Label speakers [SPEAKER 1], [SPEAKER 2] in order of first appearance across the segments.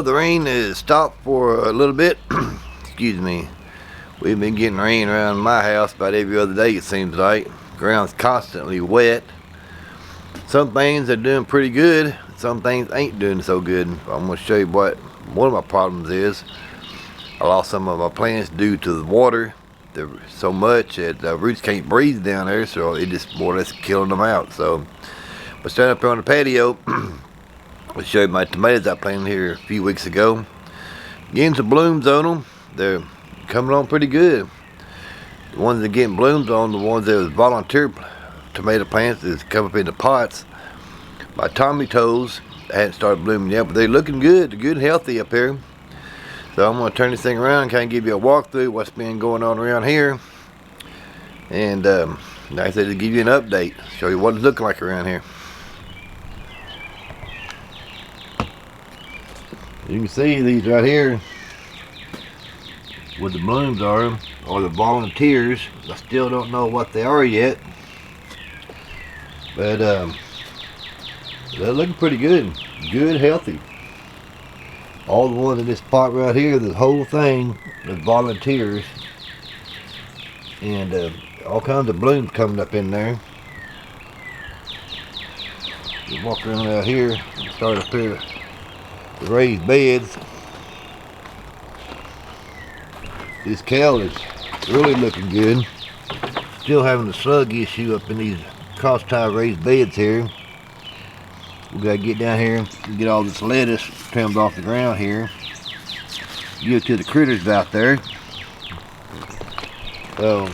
[SPEAKER 1] the rain has stopped for a little bit. Excuse me. We've been getting rain around my house about every other day, it seems like. Ground's constantly wet. Some things are doing pretty good. Some things ain't doing so good. I'm going to show you what one of my problems is. I lost some of my plants due to the water. There's so much that the roots can't breathe down there, so it just more or less killing them out. So, but standing up here on the patio, I'll show you my tomatoes I planted here a few weeks ago. Getting some blooms on them. They're coming on pretty good. The ones that are getting blooms on, the ones that was volunteer tomato plants that come up in the pots. My Tommy toes hadn't started blooming yet, but they're looking good. They're good and healthy up here. So I'm going to turn this thing around, kind of give you a walkthrough what's been going on around here. And like I said, to give you an update, show you what it's looking like around here. You can see these right here, what the blooms are the volunteers. I still don't know what they are yet, but they're looking pretty good, healthy. All the ones in this pot right here, the whole thing is volunteers, and all kinds of blooms coming up in there. You walk around out here and start up here, the raised beds. This kale is really looking good. Still having a slug issue up in these cross-tie raised beds here. We gotta get down here and get all this lettuce trimmed off the ground here. Give it to the critters out there. So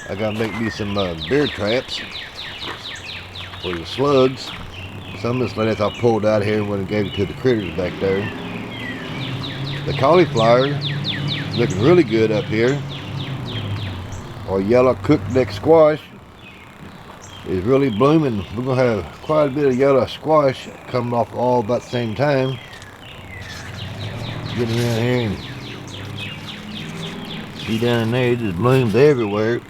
[SPEAKER 1] I gotta make me some bear traps for the slugs. Some of this lettuce I pulled out of here and went and gave it to the critters back there. The cauliflower is looking really good up here. Our yellow cooked neck squash is really blooming. We're going to have quite a bit of yellow squash coming off all about the same time. Get around here and see down in there, it just blooms everywhere.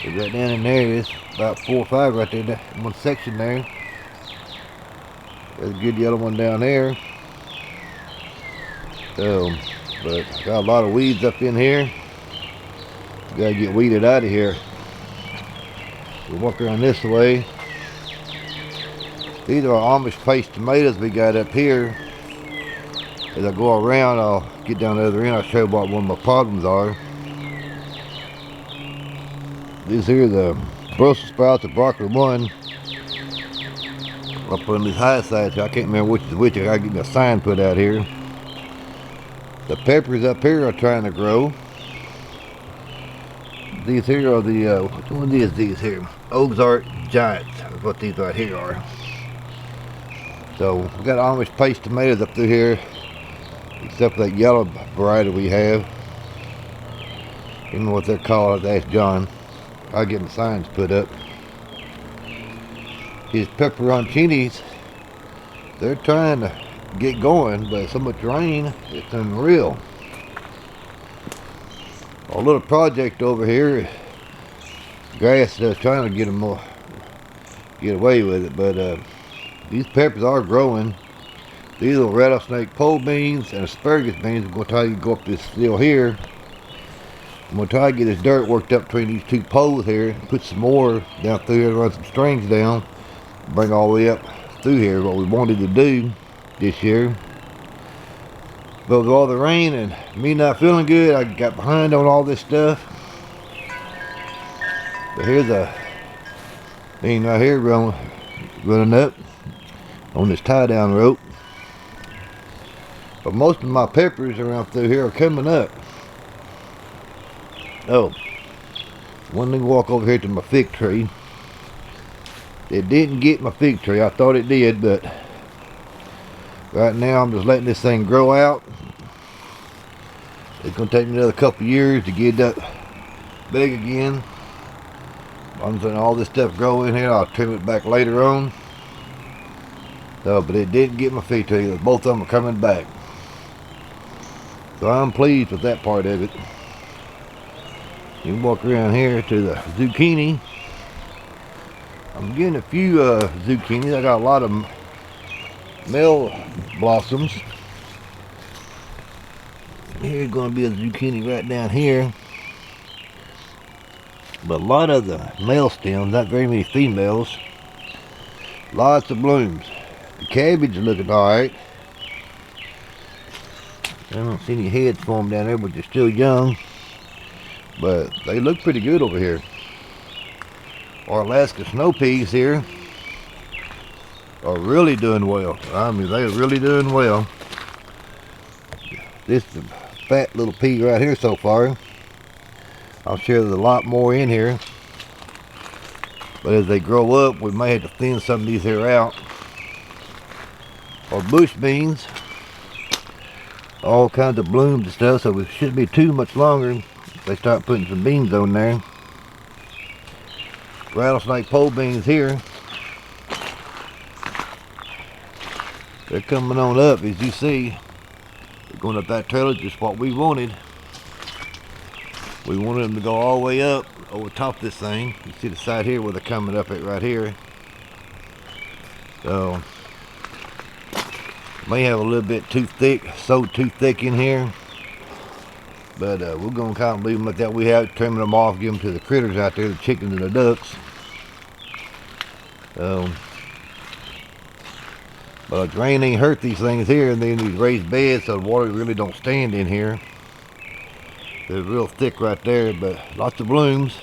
[SPEAKER 1] Right down in there is about 4 or 5 right there, one section there. There's a good yellow one down there. So, but got a lot of weeds up in here. Gotta get weeded out of here. We'll walk around this way. These are Amish paste tomatoes we got up here. As I go around, I'll get down the other end, I'll show you what one of my problems are. These here are the Brussels sprouts, the broccoli one. Up on these high sides here, I can't remember which is which. I gotta get a sign put out here. The peppers up here are trying to grow. These here are the, which one is these here? Ozark Giants, is what these right here are. So, we got Amish paste tomatoes up through here, except for that yellow variety we have. I don't know what they're called, I'll ask John. I'll get my signs put up. These pepperoncinis, they're trying to get going, but so much rain, it's unreal. Our little project over here, grass is trying to get them more, get away with it, but these peppers are growing. These are rattlesnake pole beans and asparagus beans. I'm going to try to go up this hill here. I'm going to try to get this dirt worked up between these two poles here, put some more down through here, run some strings down, bring all the way up through here, what we wanted to do this year. But with all the rain and me not feeling good, I got behind on all this stuff. But here's a thing right here running up on this tie down rope. But most of my peppers around through here are coming up. Oh, one thing, walk over here to my fig tree. It didn't get my fig tree. I thought it did, but right now I'm just letting this thing grow out. It's going to take me another couple years to get that big again. I'm letting all this stuff grow in here. I'll trim it back later on. So, but it didn't get my fig tree. Both of them are coming back. So I'm pleased with that part of it. You can walk around here to the zucchini. I'm getting a few zucchinis. I got a lot of them male blossoms. Here's going to be a zucchini right down here. But a lot of the male stems, not very many females. Lots of blooms. The cabbage is looking alright. I don't see any heads formed down there, but they're still young. But they look pretty good over here. Our Alaska snow peas here are really doing well. I mean, they're really doing well. This is a fat little pea right here so far. I'm sure there's a lot more in here. But as they grow up, we may have to thin some of these here out. Our bush beans, all kinds of blooms and stuff, so it shouldn't be too much longer if they start putting some beans on there. Rattlesnake pole beans here. They're coming on up, as you see. They're going up that trailer, just what we wanted. We wanted them to go all the way up over top of this thing. You see the side here where they're coming up at right here. So may have a little bit too thick, sowed too thick in here. But we're going to kind of leave them like that. We have trimming them off, give them to the critters out there, the chickens and the ducks. But rain ain't hurt these things here, and then these raised beds, so the water really don't stand in here. They're real thick right there, but lots of blooms.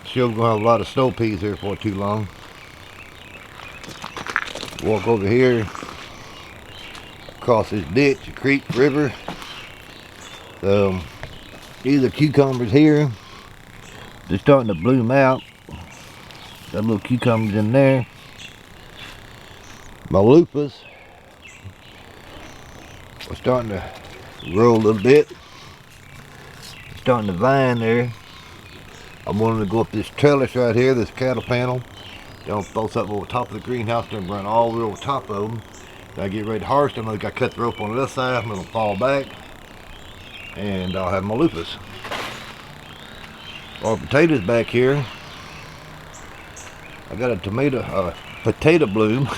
[SPEAKER 1] Sure, we're gonna have a lot of snow peas here for too long. Walk over here, across this ditch, a creek, river. These are cucumbers here. They're starting to bloom out. Got little cucumbers in there. My lupus are starting to grow a little bit. Starting to vine there. I'm wanting to go up this trellis right here, this cattle panel. They'll throw something over top of the greenhouse and run all the way over top of them. When I get ready to harvest them, I cut the rope on the other side, I'm gonna fall back, and I'll have my lupus. Our potatoes back here. I got a potato bloom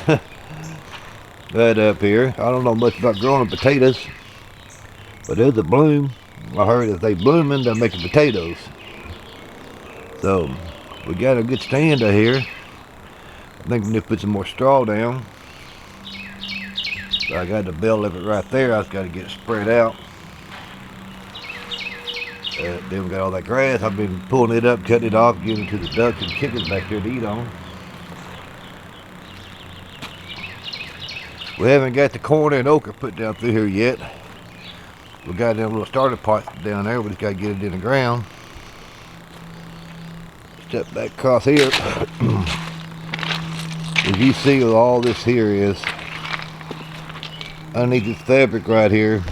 [SPEAKER 1] right up here. I don't know much about growing potatoes, but there's a bloom. I heard if they blooming, they're making potatoes. So we got a good stand out here. I think we need to put some more straw down. So I got the bell of it right there. I just got to get it spread out. Then we got all that grass. I've been pulling it up, cutting it off, giving it to the ducks and chickens back there to eat on. We haven't got the corn and okra put down through here yet. We got them little starter pots down there. We just got to get it in the ground. Step back across here. As you see what all this here is, underneath this fabric right here,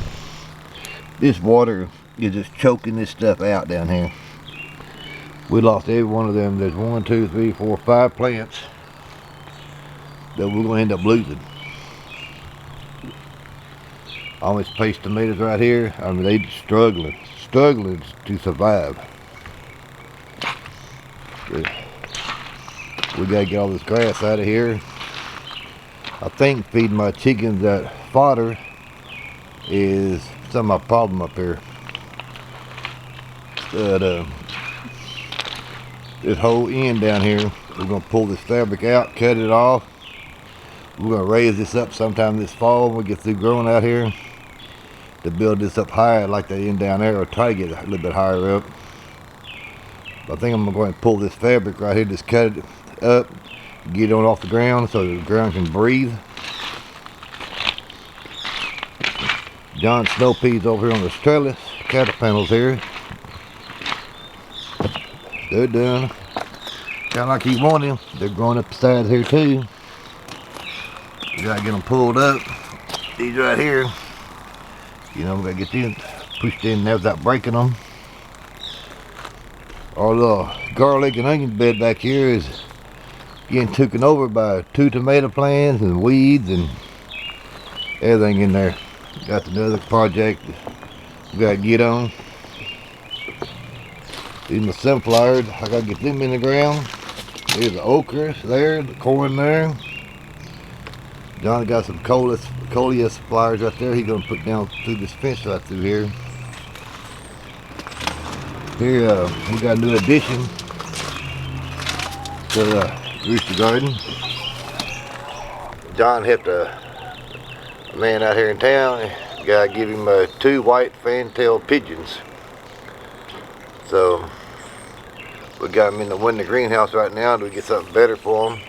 [SPEAKER 1] this water is just choking this stuff out down here. We lost every one of them. There's 1, 2, 3, 4, 5 plants that we're going to end up losing. All these paste tomatoes right here, I mean, they're struggling to survive. We gotta get all this grass out of here. I think feeding my chickens that fodder is some of my problem up here. But this whole end down here, we're gonna pull this fabric out, cut it off. We're gonna raise this up sometime this fall when we get through growing out here, to build this up higher like the end down there, or try to get it a little bit higher up. I think I'm going to pull this fabric right here, just cut it up, get it on off the ground so the ground can breathe. John snow peas over here on this trellis, cattle panels here. They're done. Kind of like he wanted them. They're growing up the sides here too. We gotta get them pulled up. These right here, you know, we gotta get these pushed in there without breaking them. Our little garlic and onion bed back here is getting taken over by 2 tomato plants and weeds and everything in there. Got another project we gotta get on. These my sunflowers, I gotta get them in the ground. There's the okra there, the corn there. John got some coleus pliers right there. He's gonna put down through this fence right through here. Here we got a new addition to the rooster garden. John helped a man out here in town. The guy give him 2 white fantail pigeons. So we got them in the greenhouse right now. Do we get something better for them?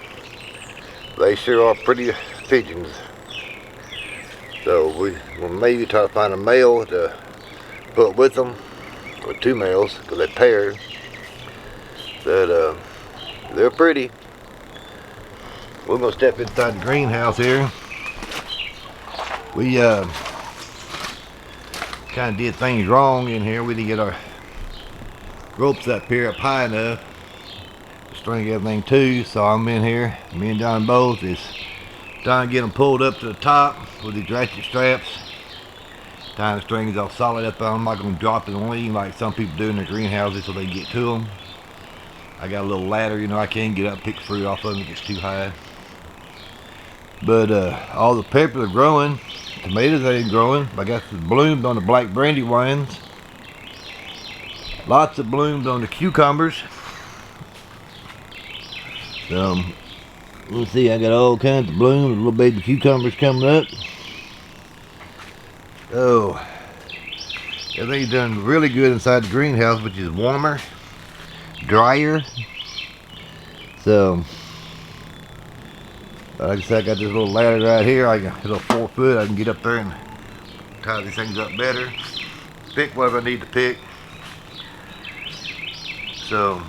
[SPEAKER 1] They sure are pretty pigeons. So we'll maybe try to find a male to put with them, or 2 males, because they're paired. But they're pretty. We're gonna step inside the greenhouse here. We kind of did things wrong in here. We didn't get our ropes up high enough to string everything to. So I'm in here, me and John both is trying to get them pulled up to the top with these ratchet straps. Tying the strings all solid up on them. I'm not going to drop it and lean like some people do in their greenhouses so they can get to them. I got a little ladder, you know, I can get up, pick fruit off of them. It gets too high. But all the peppers are growing. Tomatoes ain't growing. I got some blooms on the black brandywines. Lots of blooms on the cucumbers. So we'll see. I got all kinds of blooms, little baby cucumbers coming up. Oh, everything's done really good inside the greenhouse, which is warmer, drier. So, like I said, I got this little ladder right here. I got a little 4 foot. I can get up there and tie these things up better. Pick whatever I need to pick. So,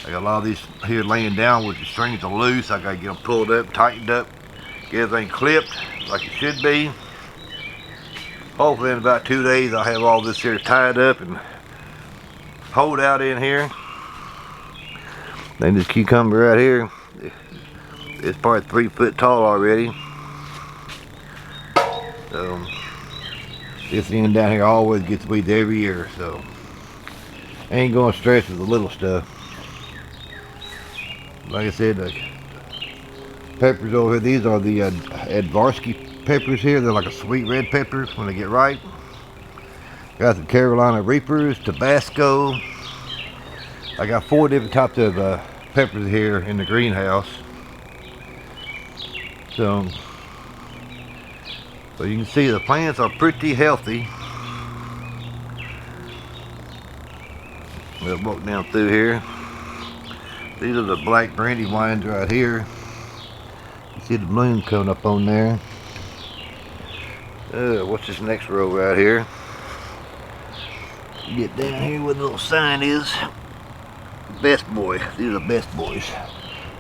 [SPEAKER 1] I got a lot of these here laying down with the strings are loose. I got to get them pulled up, tightened up, get everything clipped like it should be. Hopefully in about 2 days I'll have all this here tied up and hold out in here. Then this cucumber right here, it's probably 3 foot tall already. So this end down here always gets weeds every year, so I ain't gonna stress with the little stuff. Like I said, the peppers over here, these are the Advarsky peppers here. They're like a sweet red pepper when they get ripe. Got some Carolina Reapers, Tabasco. I got 4 different types of peppers here in the greenhouse. So you can see the plants are pretty healthy. We'll walk down through here. These are the black brandywines right here. You see the bloom coming up on there. What's this next row right here? Get down here where the little sign is. Best boy. These are best boys.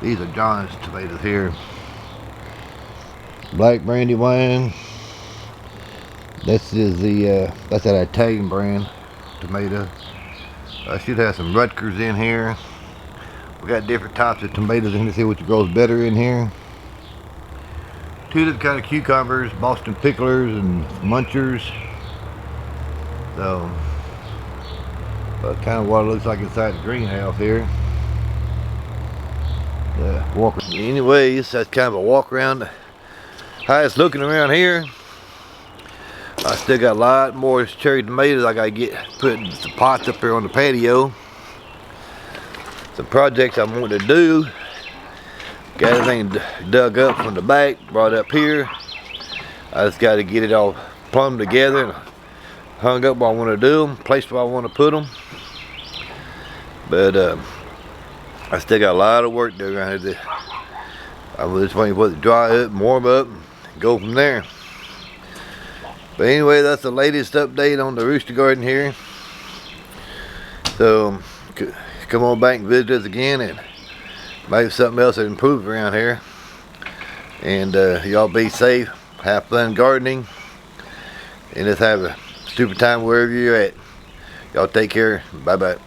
[SPEAKER 1] These are John's tomatoes here. Black brandywine. This is the that's that Italian brand tomato. I should have some Rutgers in here. We got different types of tomatoes in here to see which grows better in here. 2 different kind of cucumbers, Boston picklers and munchers. So that's kind of what it looks like inside the greenhouse here. Anyways, that's kind of a walk around how it's looking around here. I still got a lot more cherry tomatoes I gotta get putting some pots up here on the patio. Some projects I'm wanting to do. Got everything dug up from the back, brought up here. I just got to get it all plumbed together and hung up where I want to do them, placed where I want to put them. But I still got a lot of work to do around here. I'm just waiting for it to dry up and warm up and go from there. But anyway, that's the latest update on the rooster garden here. So come on back and visit us again and maybe something else to improve around here. And y'all be safe, have fun gardening, and just have a stupid time wherever you're at. Y'all take care. Bye bye.